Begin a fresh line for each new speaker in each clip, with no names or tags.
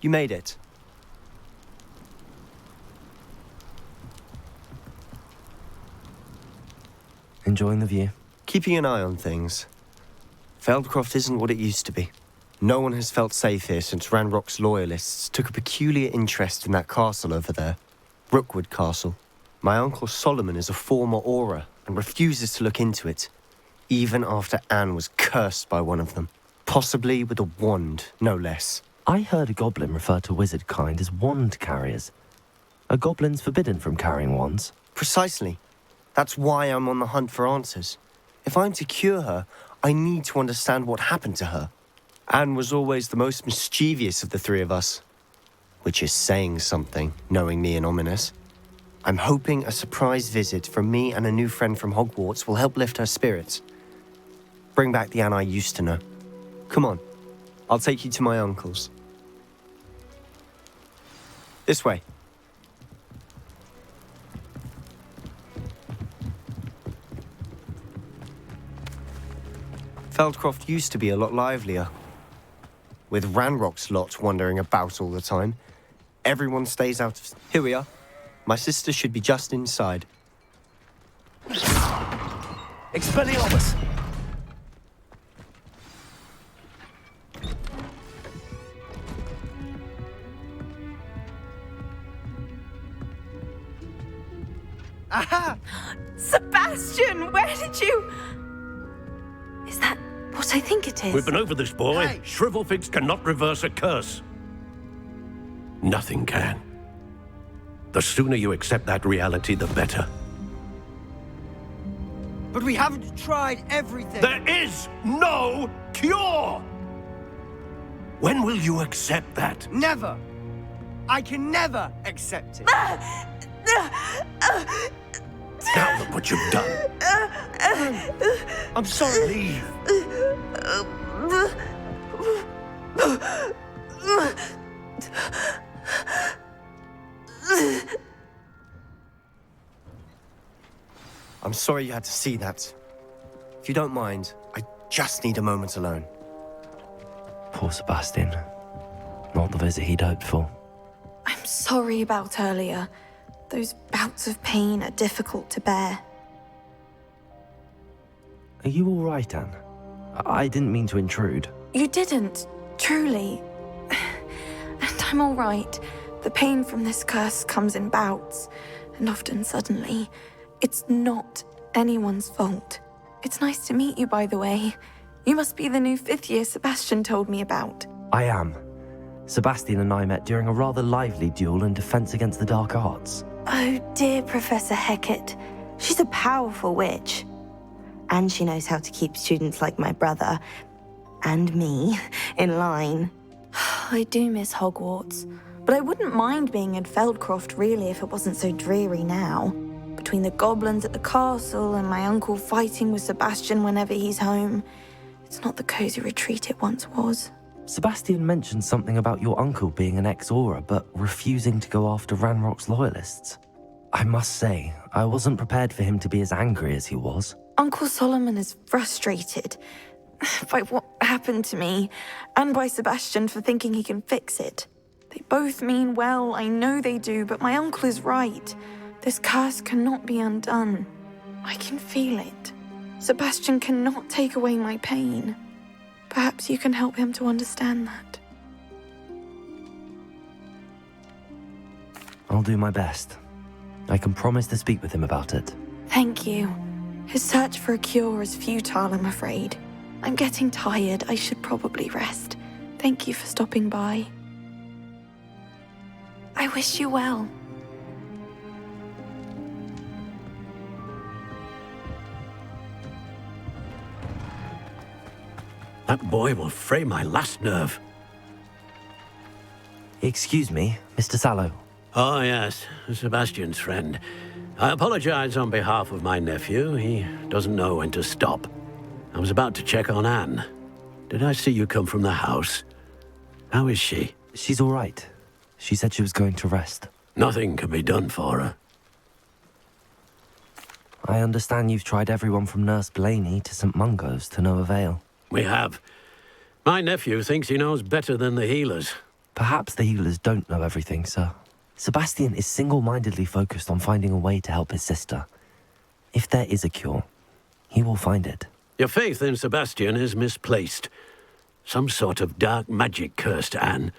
You made it.
Enjoying the view?
Keeping an eye on things. Feldcroft isn't what it used to be. No one has felt safe here since Ranrock's loyalists took a peculiar interest in that castle over there. Rookwood Castle. My uncle Solomon is a former Auror and refuses to look into it, even after Anne was cursed by one of them. Possibly with a wand, no less.
I heard a goblin refer to wizard kind as wand carriers. Are goblins forbidden from carrying wands?
Precisely. That's why I'm on the hunt for answers. If I'm to cure her, I need to understand what happened to her. Anne was always the most mischievous of the three of us. Which is saying something, knowing me and Ominous. I'm hoping a surprise visit from me and a new friend from Hogwarts will help lift her spirits. Bring back the Anne I used to know. Come on, I'll take you to my uncle's. This way. Feldcroft used to be a lot livelier. With Ranrock's lot wandering about all the time, everyone stays out of... Here we are. My sister should be just inside.
Expelliarmus!
Aha!
Sebastian, where did you... Is that what I think it is?
We've been over this, boy.
Hey.
Shrivelfigs cannot reverse a curse. Nothing can. The sooner you accept that reality, the better.
But we haven't tried everything.
There is no cure! When will you accept that?
Never. I can never accept it.
Now look what you've done.
I'm sorry.
Leave.
I'm sorry you had to see that. If you don't mind, I just need a moment alone.
Poor Sebastian. Not the visit he'd hoped for.
I'm sorry about earlier. Those bouts of pain are difficult to bear.
Are you all right, Anne? I didn't mean to intrude.
You didn't, truly. And I'm all right. The pain from this curse comes in bouts, and often suddenly. It's not anyone's fault. It's nice to meet you, by the way. You must be the new fifth year Sebastian told me about.
I am. Sebastian and I met during a rather lively duel in defense against the dark arts.
Oh, dear Professor Hecat. She's a powerful witch. And she knows how to keep students like my brother, and me, in line.
I do miss Hogwarts, but I wouldn't mind being in Feldcroft, really, if it wasn't so dreary now. Between the goblins at the castle and my uncle fighting with Sebastian whenever he's home, it's not the cozy retreat it once was.
Sebastian mentioned something about your uncle being an ex-Auror, but refusing to go after Ranrock's loyalists. I must say, I wasn't prepared for him to be as angry as he was.
Uncle Solomon is frustrated by what happened to me, and by Sebastian for thinking he can fix it. They both mean well, I know they do, but my uncle is right. This curse cannot be undone. I can feel it. Sebastian cannot take away my pain. Perhaps you can help him to understand that.
I'll do my best. I can promise to speak with him about it.
Thank you. His search for a cure is futile, I'm afraid. I'm getting tired. I should probably rest. Thank you for stopping by. I wish you well.
That boy will fray my last nerve.
Excuse me, Mr. Sallow.
Oh, yes, Sebastian's friend. I apologize on behalf of my nephew. He doesn't know when to stop. I was about to check on Anne. Did I see you come from the house? How is she?
She's all right. She said she was going to rest.
Nothing can be done for her.
I understand you've tried everyone from Nurse Blaney to St. Mungo's to no avail.
We have. My nephew thinks he knows better than the healers.
Perhaps the healers don't know everything, sir. Sebastian is single-mindedly focused on finding a way to help his sister. If there is a cure, he will find it.
Your faith in Sebastian is misplaced. Some sort of dark magic cursed Anne,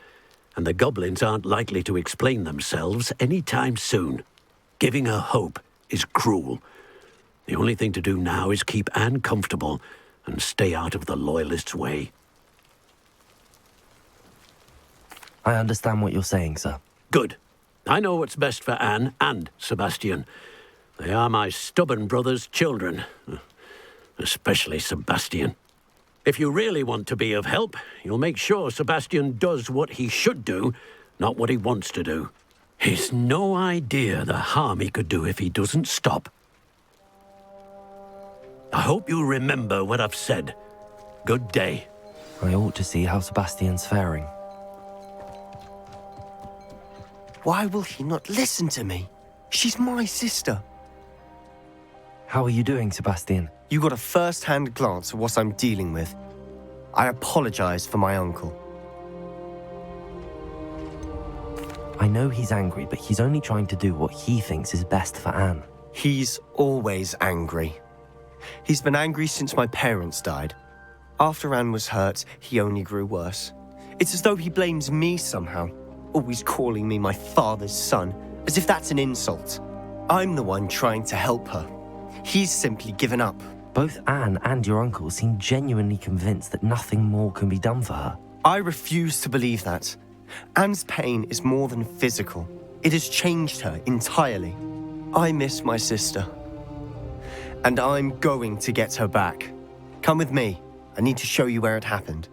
and the goblins aren't likely to explain themselves anytime soon. Giving her hope is cruel. The only thing to do now is keep Anne comfortable and stay out of the Loyalists' way.
I understand what you're saying, sir.
Good. I know what's best for Anne and Sebastian. They are my stubborn brother's children. Especially Sebastian. If you really want to be of help, you'll make sure Sebastian does what he should do, not what he wants to do. He's no idea the harm he could do if he doesn't stop. I hope you remember what I've said. Good day.
I ought to see how Sebastian's faring.
Why will he not listen to me? She's my sister.
How are you doing, Sebastian?
You got a first-hand glance at what I'm dealing with. I apologize for my uncle.
I know he's angry, but he's only trying to do what he thinks is best for Anne.
He's always angry. He's been angry since my parents died. After Anne was hurt, he only grew worse. It's as though he blames me somehow, always calling me my father's son, as if that's an insult. I'm the one trying to help her. He's simply given up.
Both Anne and your uncle seem genuinely convinced that nothing more can be done for her.
I refuse to believe that. Anne's pain is more than physical. It has changed her entirely. I miss my sister. And I'm going to get her back. Come with me. I need to show you where it happened.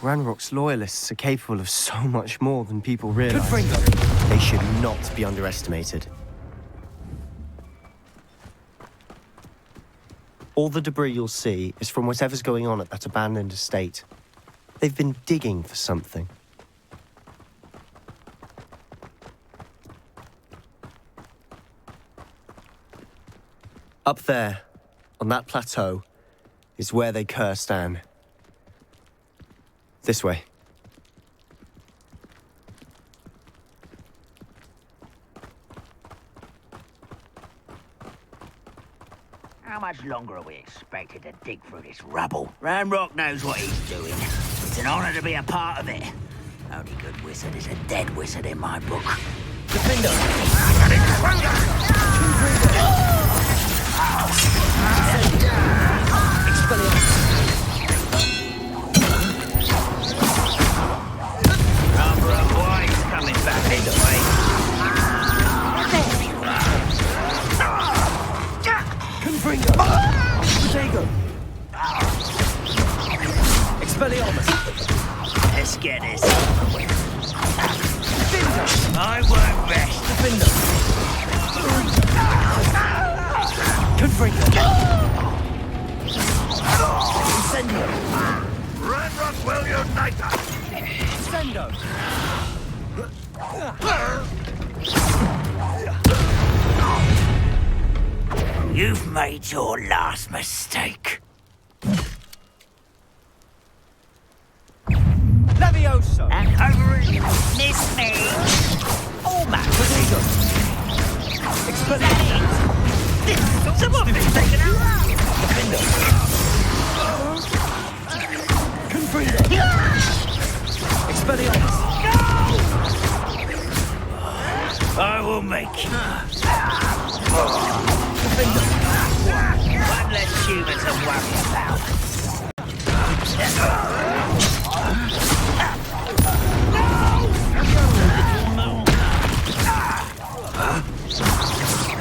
Ranrock's loyalists are capable of so much more than people realize. They should not be underestimated. All the debris you'll see is from whatever's going on at that abandoned estate. They've been digging for something. Up there, on that plateau, is where they cursed Anne. This way.
How much longer are we expected to dig through this rubble? Ranrock knows what he's doing. It's an honor to be a part of it. Only good wizard is a dead wizard in my book.
Defender!
Number of boys coming back this way. Let's get this over with. I work best. Ranrock will unite us. You've made your last mistake.
Levioso!
And over it, miss me. All match. Someone been taken out. I will make you. One less human to worry about.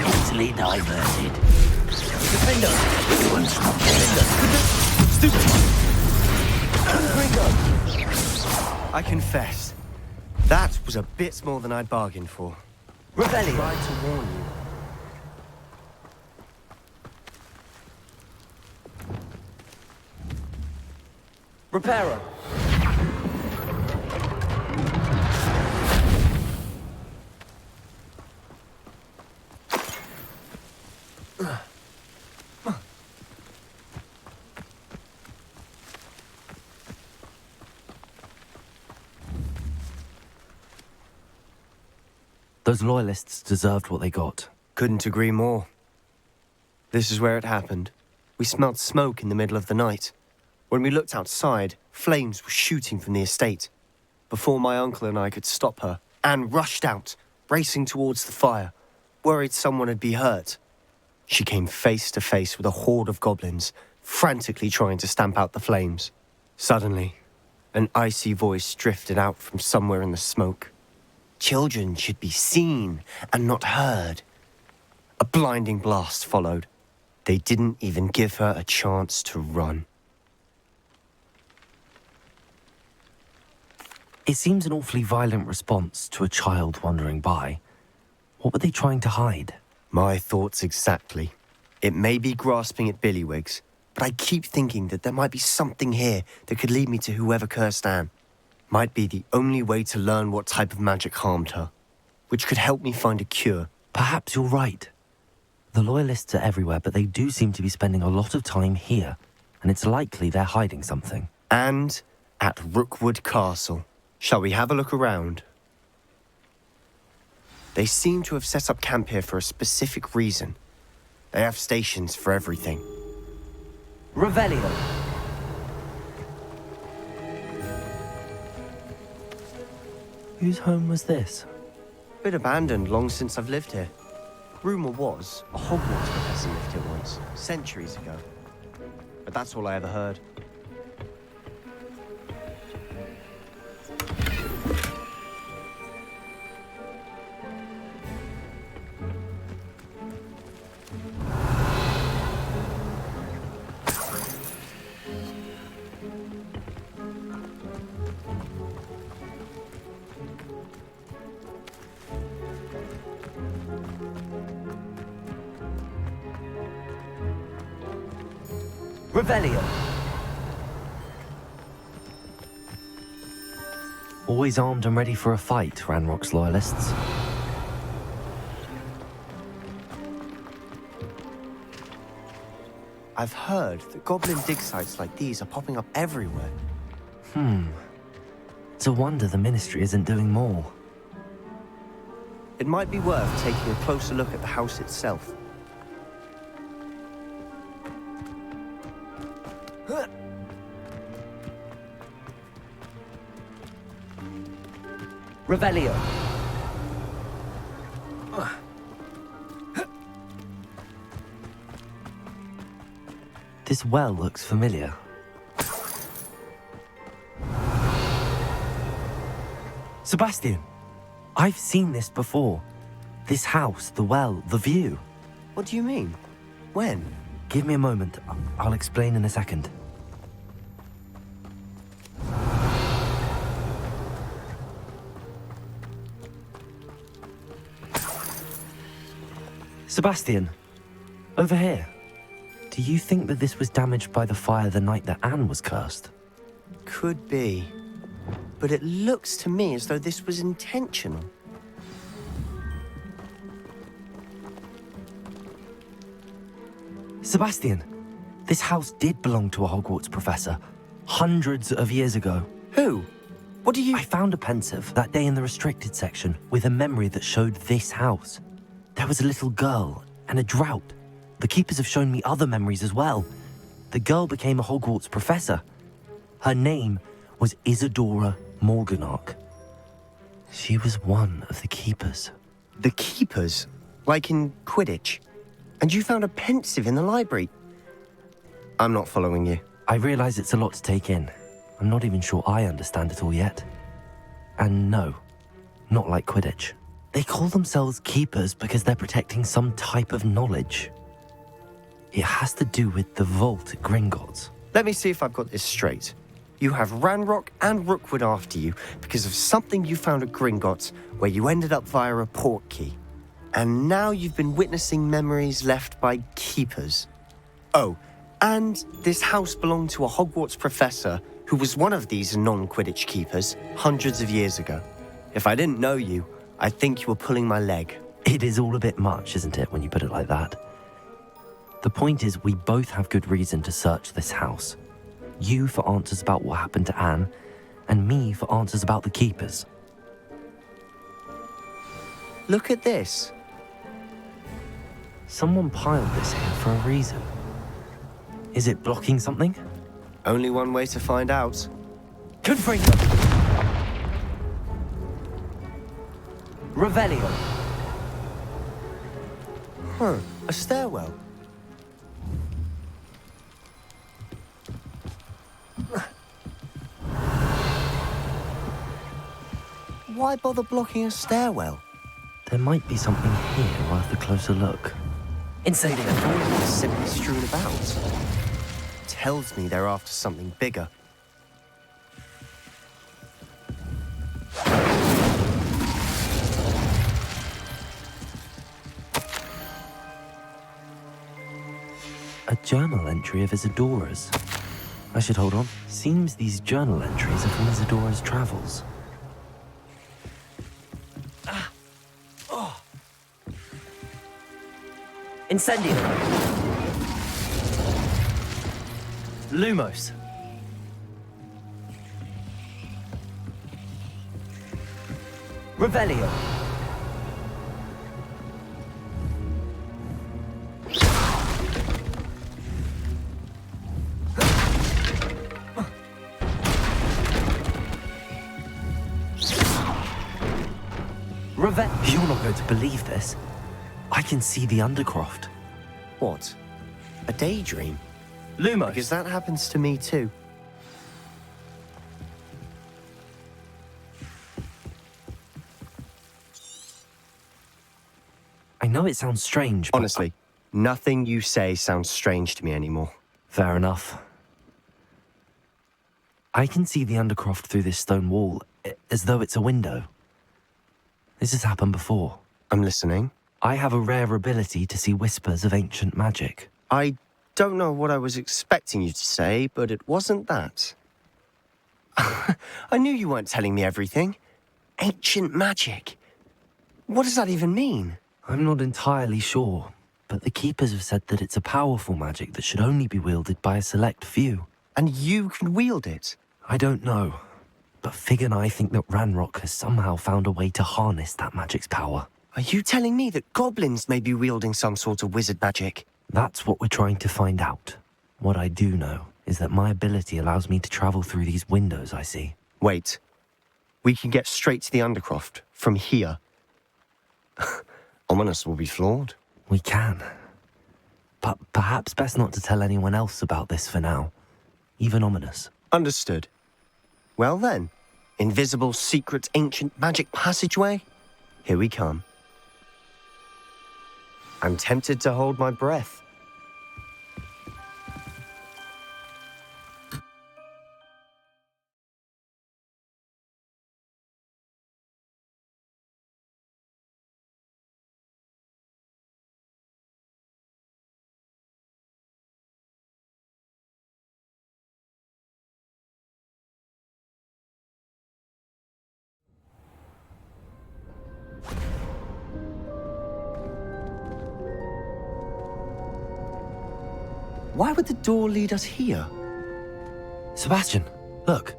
Easily diverted. Once not
I confess, that was a bit more than I'd bargained for.
Rebellion!
Tried to warn you.
Reparo!
Those loyalists deserved what they got.
Couldn't agree more. This is where it happened. We smelled smoke in the middle of the night. When we looked outside, flames were shooting from the estate. Before my uncle and I could stop her, Anne rushed out, racing towards the fire, worried someone had been hurt. She came face to face with a horde of goblins, frantically trying to stamp out the flames. Suddenly, an icy voice drifted out from somewhere in the smoke. Children should be seen and not heard. A blinding blast followed. They didn't even give her a chance to run.
It seems an awfully violent response to a child wandering by. What were they trying to hide?
My thoughts exactly. It may be grasping at billywhigs, but I keep thinking that there might be something here that could lead me to whoever cursed Anne. Might be the only way to learn what type of magic harmed her, which could help me find a cure.
Perhaps you're right. The Loyalists are everywhere, but they do seem to be spending a lot of time here, and it's likely they're hiding something.
And at Rookwood Castle. Shall we have a look around? They seem to have set up camp here for a specific reason. They have stations for everything.
Revelio. Whose home was this?
Been abandoned long since I've lived here. Rumour was a Hogwarts professor lived here once, centuries ago. But that's all I ever heard.
Revelio. Always armed and ready for a fight, Ranrock's Loyalists.
I've heard that goblin dig sites like these are popping up everywhere.
It's a wonder the Ministry isn't doing more.
It might be worth taking a closer look at the house itself.
Revelio. This well looks familiar. Sebastian, I've seen this before. This house, the well, the view.
What do you mean? When?
Give me a moment. I'll explain in a second. Sebastian, over here. Do you think that this was damaged by the fire the night that Anne was cursed?
Could be. But it looks to me as though this was intentional.
Sebastian, this house did belong to a Hogwarts professor, hundreds of years ago.
Who? What do you...
I found a pensive that day in the restricted section with a memory that showed this house. There was a little girl and a drought. The keepers have shown me other memories as well. The girl became a Hogwarts professor. Her name was Isadora Morganach. She was one of the keepers.
The keepers? Like in Quidditch? And you found a pensive in the library? I'm not following you.
I realize it's a lot to take in. I'm not even sure I understand it all yet. And no, not like Quidditch. They call themselves keepers because they're protecting some type of knowledge. It has to do with the vault at Gringotts.
Let me see if I've got this straight. You have Ranrock and Rookwood after you because of something you found at Gringotts where you ended up via a port key. And now you've been witnessing memories left by keepers. Oh, and this house belonged to a Hogwarts professor who was one of these non-Quidditch keepers hundreds of years ago. If I didn't know you, I think you were pulling my leg.
It is all a bit much, isn't it, when you put it like that? The point is, we both have good reason to search this house. You for answers about what happened to Anne, and me for answers about the keepers.
Look at this.
Someone piled this here for a reason. Is it blocking something?
Only one way to find out.
Confringo! Revelio!
Huh, a stairwell. Why bother blocking a stairwell?
There might be something here worth a closer look. Incendio!
It's simply strewn about. Tells me they're after something bigger.
A journal entry of Isadora's. I should hold on. Seems these journal entries are from Isadora's travels. Incendio! Lumos! Revelio! You're not going to believe this. I can see the Undercroft.
What? A daydream?
Lumos!
Because that happens to me too.
I know it sounds strange, but...
Honestly, nothing you say sounds strange to me anymore.
Fair enough. I can see the Undercroft through this stone wall, as though it's a window. This has happened before.
I'm listening.
I have a rare ability to see whispers of ancient magic.
I don't know what I was expecting you to say, but it wasn't that. I knew you weren't telling me everything. Ancient magic. What does that even mean?
I'm not entirely sure, but the Keepers have said that it's a powerful magic that should only be wielded by a select few.
And you can wield it?
I don't know, but Fig and I think that Ranrock has somehow found a way to harness that magic's power.
Are you telling me that goblins may be wielding some sort of wizard magic?
That's what we're trying to find out. What I do know is that my ability allows me to travel through these windows I see.
Wait. We can get straight to the Undercroft from here. Ominous will be flawed.
We can. But perhaps best not to tell anyone else about this for now. Even Ominous.
Understood. Well then, invisible, secret, ancient magic passageway? Here we come. I'm tempted to hold my breath. Why would the door lead us here?
Sebastian, look.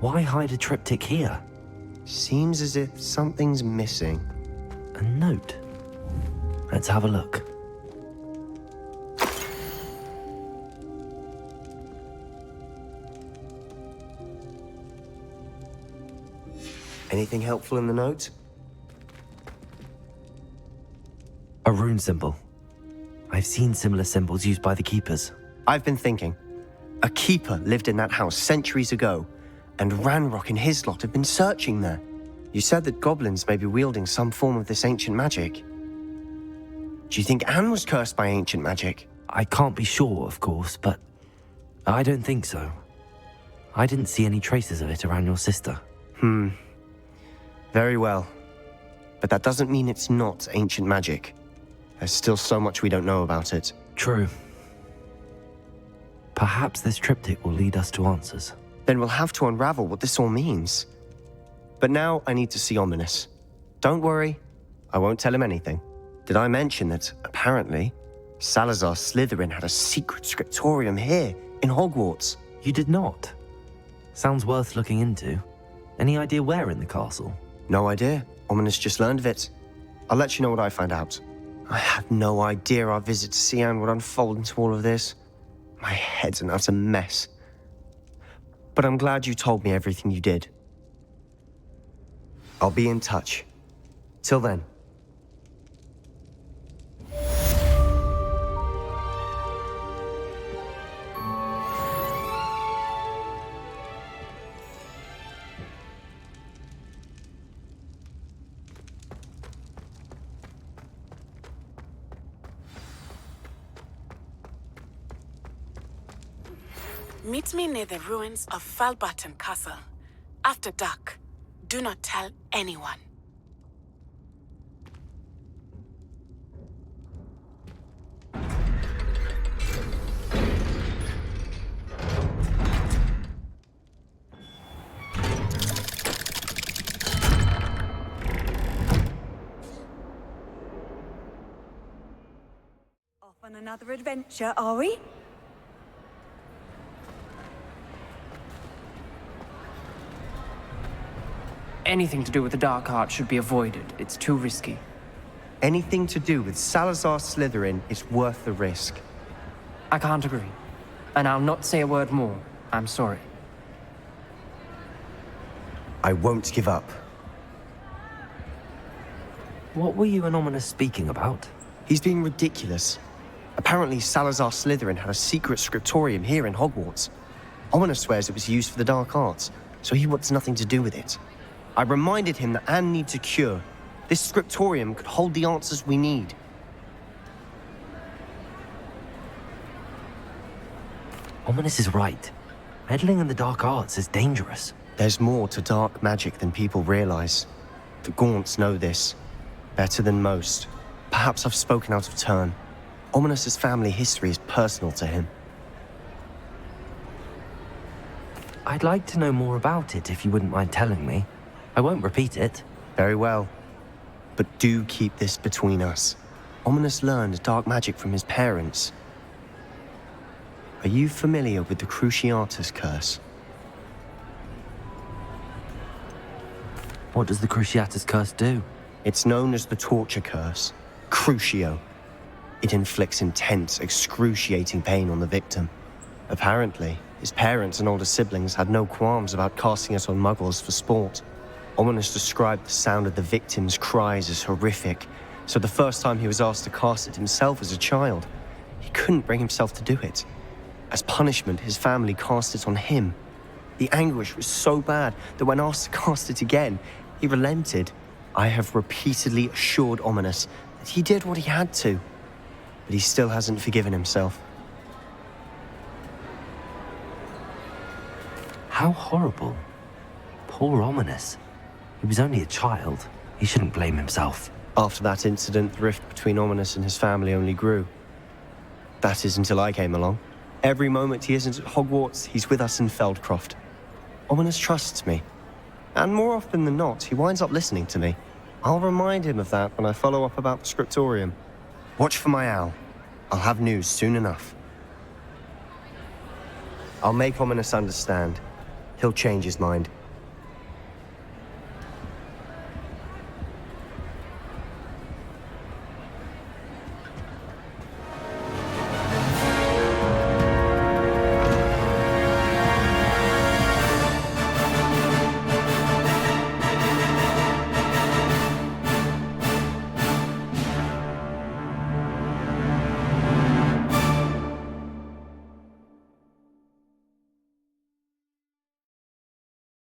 Why hide a triptych here?
Seems as if something's missing.
A note. Let's have a look.
Anything helpful in the note?
A rune symbol. I've seen similar symbols used by the Keepers.
I've been thinking. A keeper lived in that house centuries ago, and Ranrock and his lot have been searching there. You said that goblins may be wielding some form of this ancient magic. Do you think Anne was cursed by ancient magic?
I can't be sure, of course, but I don't think so. I didn't see any traces of it around your sister.
Very well. But that doesn't mean it's not ancient magic. There's still so much we don't know about it.
True. Perhaps this triptych will lead us to answers.
Then we'll have to unravel what this all means. But now I need to see Ominous. Don't worry, I won't tell him anything. Did I mention that, apparently, Salazar Slytherin had a secret scriptorium here in Hogwarts?
You did not. Sounds worth looking into. Any idea where in the castle?
No idea. Ominous just learned of it. I'll let you know what I find out. I had no idea our visit to Cian would unfold into all of this. My head's an utter mess. But I'm glad you told me everything you did. I'll be in touch. Till then.
Meet me near the ruins of Falbaton Castle. After dark. Do not tell anyone.
Off on another adventure, are we?
Anything to do with the dark art should be avoided. It's too risky.
Anything to do with Salazar Slytherin is worth the risk.
I can't agree. And I'll not say a word more. I'm sorry.
I won't give up.
What were you and Ominous speaking about?
He's being ridiculous. Apparently, Salazar Slytherin had a secret scriptorium here in Hogwarts. Ominous swears it was used for the dark arts, so he wants nothing to do with it. I reminded him that Anne needs a cure. This scriptorium could hold the answers we need.
Ominous is right. Meddling in the dark arts is dangerous.
There's more to dark magic than people realize. The Gaunts know this. Better than most. Perhaps I've spoken out of turn. Ominous's family history is personal to him.
I'd like to know more about it if you wouldn't mind telling me. I won't repeat it.
Very well. But do keep this between us. Ominous learned dark magic from his parents. Are you familiar with the Cruciatus Curse?
What does the Cruciatus Curse do?
It's known as the Torture Curse. Crucio. It inflicts intense, excruciating pain on the victim. Apparently, his parents and older siblings had no qualms about casting it on muggles for sport. Ominous described the sound of the victim's cries as horrific, so the first time he was asked to cast it himself as a child, he couldn't bring himself to do it. As punishment, his family cast it on him. The anguish was so bad that when asked to cast it again, he relented. I have repeatedly assured Ominous that he did what he had to, but he still hasn't forgiven himself.
How horrible. Poor Ominous. He was only a child. He shouldn't blame himself.
After that incident, the rift between Ominous and his family only grew. That is until I came along. Every moment he isn't at Hogwarts, he's with us in Feldcroft. Ominous trusts me. And more often than not, he winds up listening to me. I'll remind him of that when I follow up about the scriptorium. Watch for my owl. I'll have news soon enough. I'll make Ominous understand. He'll change his mind.